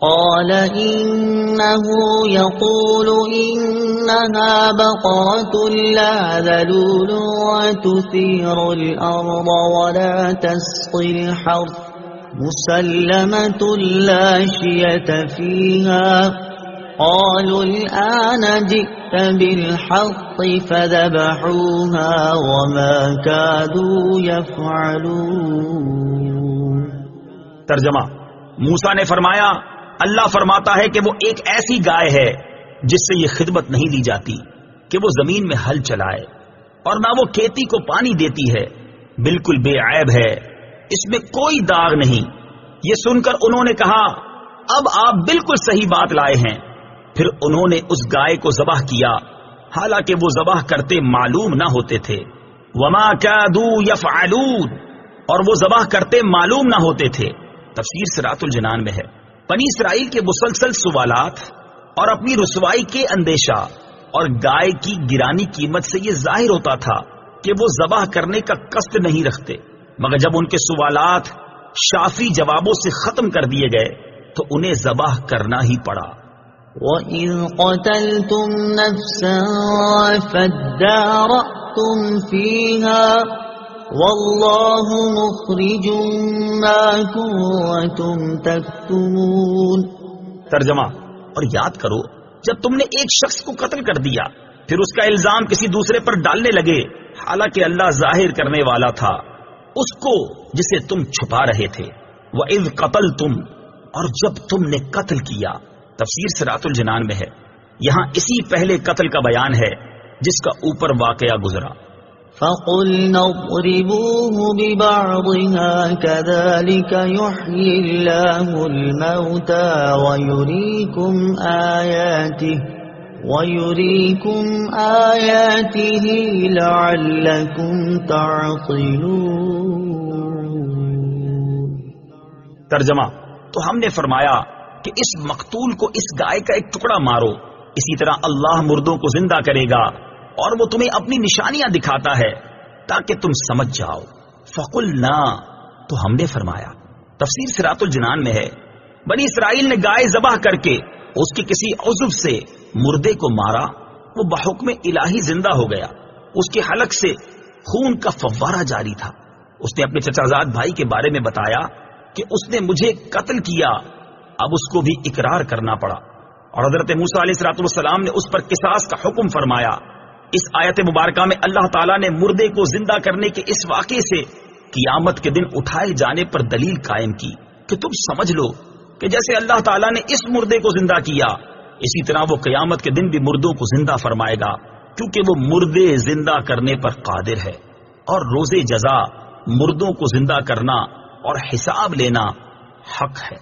قال إنه يقول إنها بقرة لا ذلول وتثير الأرض ولا تسقي الحرث مسلمة لا شية فيها قالوا الآن جئت بالحق فذبحوها وما كادوا يفعلون۔ ترجمہ، موسیٰ نے فرمایا اللہ فرماتا ہے کہ وہ ایک ایسی گائے ہے جس سے یہ خدمت نہیں لی جاتی کہ وہ زمین میں ہل چلائے اور نہ وہ کھیتی کو پانی دیتی ہے، بالکل بے عیب ہے، اس میں کوئی داغ نہیں۔ یہ سن کر انہوں نے کہا اب آپ بالکل صحیح بات لائے ہیں۔ پھر انہوں نے اس گائے کو ذبح کیا حالانکہ وہ ذبح کرتے معلوم نہ ہوتے تھے۔ وما کادوا یفعلون، اور وہ ذبح کرتے معلوم نہ ہوتے تھے۔ تفسیر صراط الجنان میں ہے بنی اسرائیل کے مسلسل سوالات اور اپنی رسوائی کے اندیشہ اور گائے کی گرانی قیمت سے یہ ظاہر ہوتا تھا کہ وہ ذبح کرنے کا قصد نہیں رکھتے، مگر جب ان کے سوالات شافی جوابوں سے ختم کر دیے گئے تو انہیں ذبح کرنا ہی پڑا۔ وَإِذْ قَتَلْتُمْ نَفْسًا فَادَّارَأْتُمْ فِيهَا وَاللَّهُ مُخْرِجٌ مَا كُنتُمْ تَكْتُمُونَ۔ ترجمہ، اور یاد کرو جب تم نے ایک شخص کو قتل کر دیا پھر اس کا الزام کسی دوسرے پر ڈالنے لگے، حالانکہ اللہ ظاہر کرنے والا تھا اس کو جسے تم چھپا رہے تھے۔ وَإِذْ قَتَلْتُمْ، اور جب تم نے قتل کیا۔ تفسیر صراط الجنان میں ہے یہاں اسی پہلے قتل کا بیان ہے جس کا اوپر واقعہ گزرا۔ فَقُلْنَا اضْرِبُوهُ بِبَعْضِهَا كَذَلِكَ يُحْيِي اللَّهُ الْمَوْتَى وَيُرِيكُمْ آيَاتِهِ لَعَلَّكُمْ تَعْقِلُونَ۔ ترجمہ، تو ہم نے فرمایا کہ اس مقتول کو اس گائے کا ایک ٹکڑا مارو، اسی طرح اللہ مردوں کو زندہ کرے گا اور وہ تمہیں اپنی نشانیاں دکھاتا ہے تاکہ تم سمجھ جاؤ۔ فقلنا، تو ہم نے فرمایا۔ تفسیر صراط الجنان میں ہے بنی اسرائیل نے گائے ذبح کر کے اس کے کسی عضو سے مردے کو مارا، وہ بحکم الہی زندہ ہو گیا، اس کے حلق سے خون کا فوارہ جاری تھا۔ اس نے اپنے چچا زاد بھائی کے بارے میں بتایا کہ اس نے مجھے قتل کیا، اب اس کو بھی اقرار کرنا پڑا، اور حضرت موسیٰ علیہ السلام نے اس پر قصاص کا حکم فرمایا۔ اس آیت مبارکہ میں اللہ تعالیٰ نے مردے کو زندہ کرنے کے اس واقعے سے قیامت کے دن اٹھائے جانے پر دلیل قائم کی کہ تم سمجھ لو کہ جیسے اللہ تعالیٰ نے اس مردے کو زندہ کیا اسی طرح وہ قیامت کے دن بھی مردوں کو زندہ فرمائے گا، کیونکہ وہ مردے زندہ کرنے پر قادر ہے، اور روز جزا مردوں کو زندہ کرنا اور حساب لینا حق ہے۔